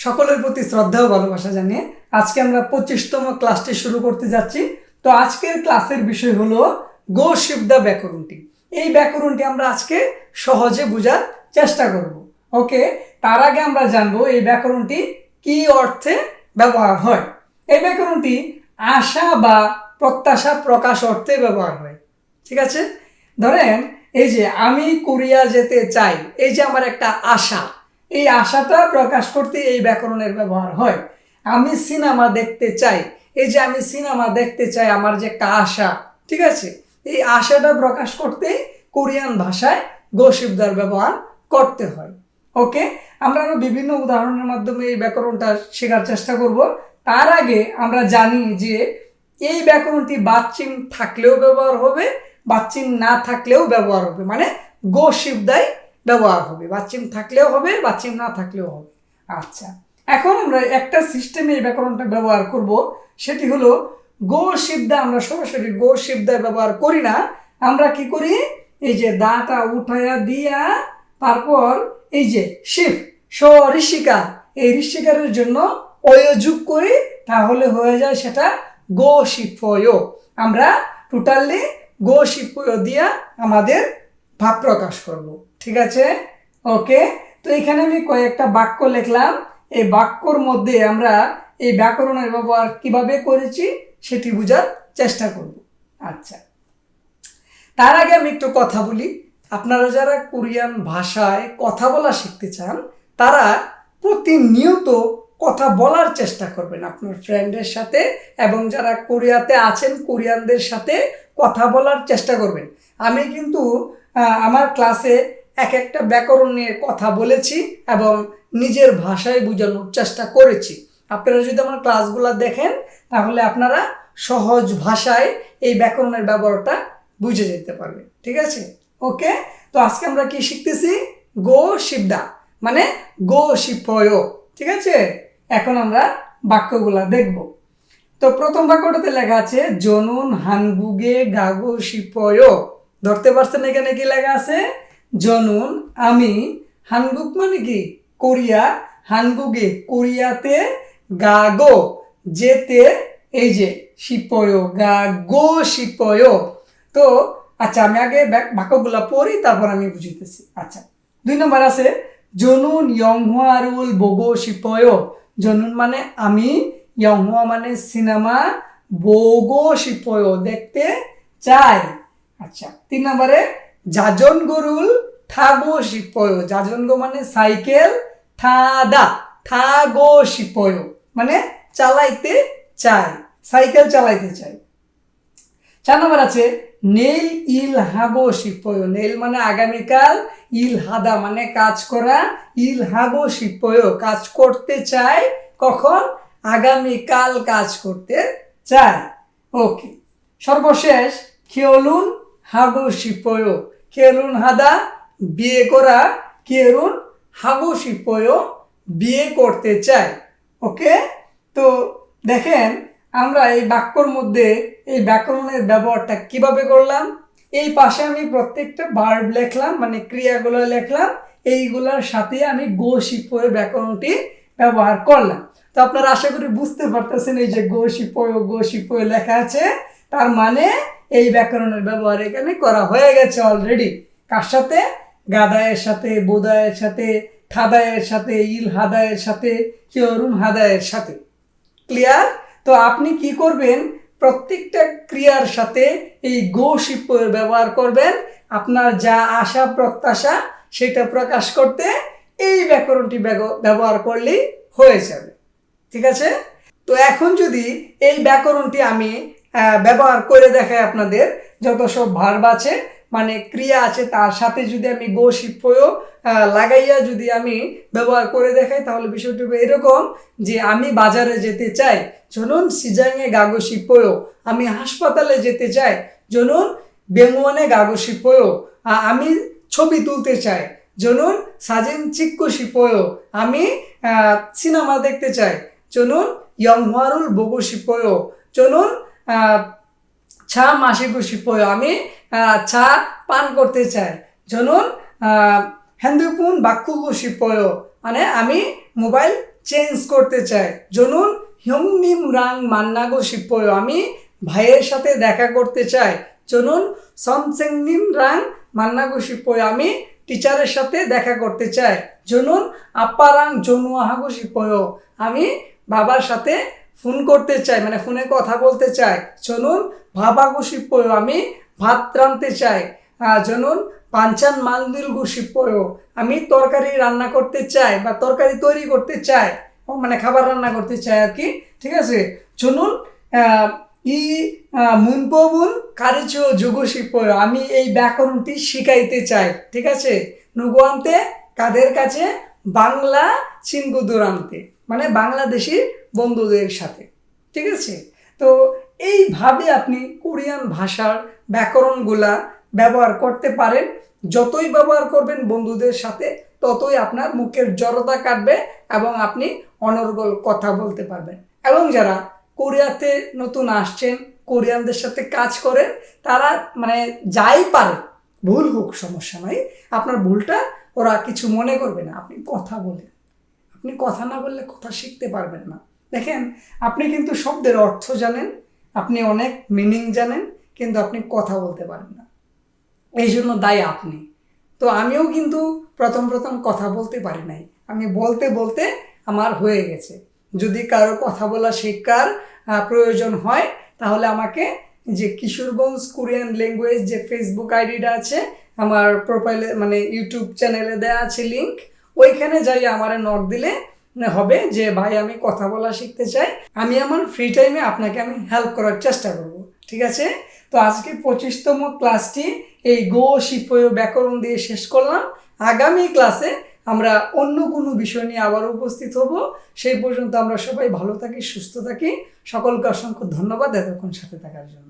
সকলের প্রতি শ্রদ্ধা ও ভালোবাসা জানিয়ে আজকে আমরা 25তম ক্লাসটি শুরু করতে যাচ্ছি। তো আজকের ক্লাসের বিষয় হলো গো শিপ দ্য ব্যাকরণটি। এই ব্যাকরণটি আমরা আজকে সহজে বোঝার চেষ্টা করব। ওকে, তার আগে আমরা জানবো এই ব্যাকরণটি কি অর্থে ব্যবহার হয়। এই ব্যাকরণটি আশা বা প্রত্যাশা প্রকাশ অর্থে ব্যবহার হয়। ঠিক আছে, ধরেন এই যে আমি কোরিয়া যেতে চাই, এই যে আমার একটা আশা, এই আশাটা প্রকাশ করতে এই ব্যাকরণের ব্যবহার হয়। আমি সিনেমা দেখতে চাই, এই যে আমি সিনেমা দেখতে চাই, আমার যে একটা আশা, ঠিক আছে, এই আশাটা প্রকাশ করতে কোরিয়ান ভাষায় গো শিপ দ্য ব্যবহার করতে হয়। ওকে, আমরা আরো বিভিন্ন উদাহরণের মাধ্যমে এই ব্যাকরণটা শেখার চেষ্টা করব। তার আগে আমরা জানি যে এই ব্যাকরণটি বাচ্চিহ্ন থাকলেও ব্যবহার হবে, বাচ্চিহ্ন না থাকলেও ব্যবহার হবে, মানে গো শিপ দ্যাই ব্যবহার হবে, বাচ্চিহ্ন থাকলেও হবে, বাচ্চিহ্ন না থাকলেও হবে। আচ্ছা, এখন আমরা একটা সিস্টেমে এই ব্যাকরণটা ব্যবহার করব, সেটি হলো গো শিপ দ্য। আমরা সরাসরি গো শিপ দ্য ব্যবহার করি না, আমরা কি করি, এই যে দাটা উঠাইয়া দিয়া তারপর এই যে শিপ ঋষিকার, এই ঋষিকারের জন্য অয়োযোগ করি, তাহলে হয়ে যায় সেটা গো শিপয়। আমরা টোটালি গো শিপয় দিয়া আমাদের ভাব প্রকাশ করব। ঠিক আছে, ওকে। তো এখানে আমি কয়েকটা বাক্য লিখলাম, এই বাক্যর মধ্যে আমরা এই ব্যাকরণের ব্যবহার কিভাবে করেছি সেটি বোঝার চেষ্টা করব। আচ্ছা, তার আগে আমি একটু কথা বলি। আপনারা যারা কোরিয়ান ভাষায় কথা বলা শিখতে চান, তারা প্রতিনিয়ত কথা বলার চেষ্টা করবেন আপনার ফ্রেন্ডের সাথে, এবং যারা কোরিয়াতে আছেন কোরিয়ানদের সাথে কথা বলার চেষ্টা করবেন। আমি কিন্তু আমার ক্লাসে এক একটা ব্যাকরণ নিয়ে কথা বলেছি এবং নিজের ভাষায় বোঝানোর চেষ্টা করেছি। আপনারা যদি আমার ক্লাসগুলো দেখেন তাহলে আপনারা সহজ ভাষায় এই ব্যাকরণের ব্যবহারটা বুঝে যেতে পারবেন। ঠিক আছে, ওকে। তো আজকে আমরা কি শিখতেছি, গো শিপ দ্য মানে গো শিপয়। ঠিক আছে, এখন আমরা বাক্যগুলা দেখব। তো প্রথম বাক্যটাতে লেখা আছে জনুন হানগুগে গাগো শিপয়। ধরতে পারছেন এখানে কি লেখা আছে, জনুন আমি, হানগুক মানে কি কোরিয়া, হানগুগে কোরিয়াতে, গাগো যেতে, এই যে শিপয় গাগো শিপয়। তো আচ্ছা, আমি আগে বাক্যগুলা পড়ি তারপর আমি বুঝিতেছি। আচ্ছা, 2 নম্বর আছে জনুন ইয়ংহুয়ারুল বোগো শিপয়। জনুন মানে আমি, ইয়ংহুয়া মানে সিনেমা, বোগো শিপয় দেখতে চাই। আচ্ছা, 3 নম্বরে জাজন গরুল থাগো শিপয়। জাজন গো মানে সাইকেল, থাগো শিপয় মানে চালাইতে চাই, সাইকেল চালাইতে চাই। 4 নম্বর আছে নেল ইল হাগো শিপয়। নেল মানে আগামীকাল, ইল হাদা মানে কাজ করা, ইল হাগো শিপয় কাজ করতে চাই, কখন, আগামীকাল কাজ করতে চাই। ওকে, সর্বশেষ খেলুন হাগো শিপয়। খেলুন হাদা বিয়ে করা, খেলুন হাগো শিপয় বিয়ে করতে চাই। ওকে, তো দেখেন আমরা এই বাক্যর মধ্যে এই ব্যাকরণের ব্যবহারটা কিভাবে করলাম। এই পাশে আমি প্রত্যেকটা ভার্ব লিখলাম, মানে ক্রিয়াগুলো লিখলাম, এইগুলোর সাথে আমি গো শিপয় ব্যাকরণটি ব্যবহার করলাম। তো আপনারা আশা করি বুঝতে পারতেছেন, এই যে গো শিপয় লেখা আছে, তার মানে এই ব্যাকরণের ব্যবহার এখানে করা হয়ে গেছে অলরেডি। কার সাথে, গাদায়ের সাথে, বোদায়ের সাথে, থাদায়ের সাথে, ইল হাদায়ের সাথে, কিয়রুন হাদায়ের সাথে। ক্লিয়ার? তো আপনি কি করবেন, প্রত্যেকটা ক্রিয়ার সাথে এই গো শিপয় ব্যবহার করবেন। আপনার যা আশা প্রত্যাশা সেটা প্রকাশ করতে এই ব্যাকরণটি ব্যবহার করলেই হয়ে যাবে। ঠিক আছে, তো এখন যদি এই ব্যাকরণটি আমি ব্যবহার করে দেখাই আপনাদের, যত সব ভার্ব আছে মানে ক্রিয়া আছে তার সাথে যদি আমি গো শিপয় লাগাইয়া যদি আমি ব্যবহার করে দেখাই, তাহলে বিষয়টি এরকম যে আমি বাজারে যেতে চাই, জনুন সিজাংয়ে গাগো শিপয়। আমি হাসপাতালে যেতে চাই, জনুন বেঙ্গনে গাগো শিপয়। আমি ছবি তুলতে চাই, জনুন সাজিন চিক্কু শিপয়। আমি সিনেমা দেখতে চাই, জনুন ইয়ংহুয়ারুল বোগো শিপয়। জনুন ছা মাসিকু শিপয়। আমি চা পান করতে চাই, জনুন হেন্দুকুন বাক্যকু শিপয় মানে আমি মোবাইল চেঞ্জ করতে চায়। জনুন হিমনিম রাং মান্নাগো শিপয়, আমি ভাইয়ের সাথে দেখা করতে চাই। জনুন সমসেংনিম রাং মান্নাগো শিপয়, আমি টিচারের সাথে দেখা করতে চাই। জনুন আপ্পারাং জনুয়াহাগো শিপয়, আমি বাবার সাথে ফোন করতে চাই, মানে ফোনে কথা বলতে চাই। জনুন ভাবাগো শিপয়, আমি ভাত রাঁধতে চাই। জনুন পাঞ্চান মালদিল গুশিপয়, আমি তরকারি রান্না করতে চাই বা তরকারি তৈরি করতে চাই, মানে খাবার রান্না করতে চাই আর কি। ঠিক আছে। জনুন ই মুনপবুন কারিচো যোগশিপয়, আমি এই ব্যাকরণটি শিখাইতে চাই। ঠিক আছে। নুগুয়ান্তে কাদের কাছে? বাংলা চিনগুদুরান্তে, মানে বাংলাদেশি বন্ধুদের সাথে। ঠিক আছে। তো এইভাবে আপনি কোরিয়ান ভাষার ব্যাকরণগুলা ব্যবহার করতে পারেন। যতই ব্যবহার করবেন বন্ধুদের সাথে, ততই আপনার মুখের জড়তা কাটবে এবং আপনি অনর্গল কথা বলতে পারবেন। এবং যারা কোরিয়াতে নতুন আসছেন, কোরিয়ানদের সাথে কাজ করেন, তারা মানে যাই পারে, ভুল হোক সমস্যা নাই, আপনার ভুলটা ওরা কিছু মনে করবে না। আপনি কথা বলেন, আপনি কথা না বললে কথা শিখতে পারবেন না। দেখেন, আপনি কিন্তু শব্দের অর্থ জানেন, আপনি অনেক মিনিং জানেন, কিন্তু আপনি কথা বলতে পারেন না। এই জন্য দায়ী আপনি। তো আমিও কিন্তু প্রথম কথা বলতে পারি নাই, আমি বলতে বলতে আমার হয়ে গেছে। যদি কারো কথা বলা শেখার প্রয়োজন হয়, তাহলে আমাকে যে কিশোরগঞ্জ কোরিয়ান ল্যাঙ্গুয়েজ যে ফেসবুক আইডিটা আছে, আমার প্রোফাইলে মানে ইউটিউব চ্যানেলে দেওয়া আছে লিঙ্ক, ওইখানে যাই আমার নক দিলে হবে যে ভাই আমি কথা বলা শিখতে চাই। আমি আমার ফ্রি টাইমে আপনাকে আমি হেল্প করার চেষ্টা করব। ঠিক আছে। তো আজকে 25তম ক্লাসটি এই গো শিপয় ব্যাকরণ দিয়ে শেষ করলাম। আগামী ক্লাসে আমরা অন্য কোনো বিষয় নিয়ে আবার উপস্থিত হব। সেই পর্যন্ত আমরা সবাই ভালো থাকি, সুস্থ থাকি। সকলকে অসংখ্য ধন্যবাদ এতক্ষণ সাথে থাকার জন্য।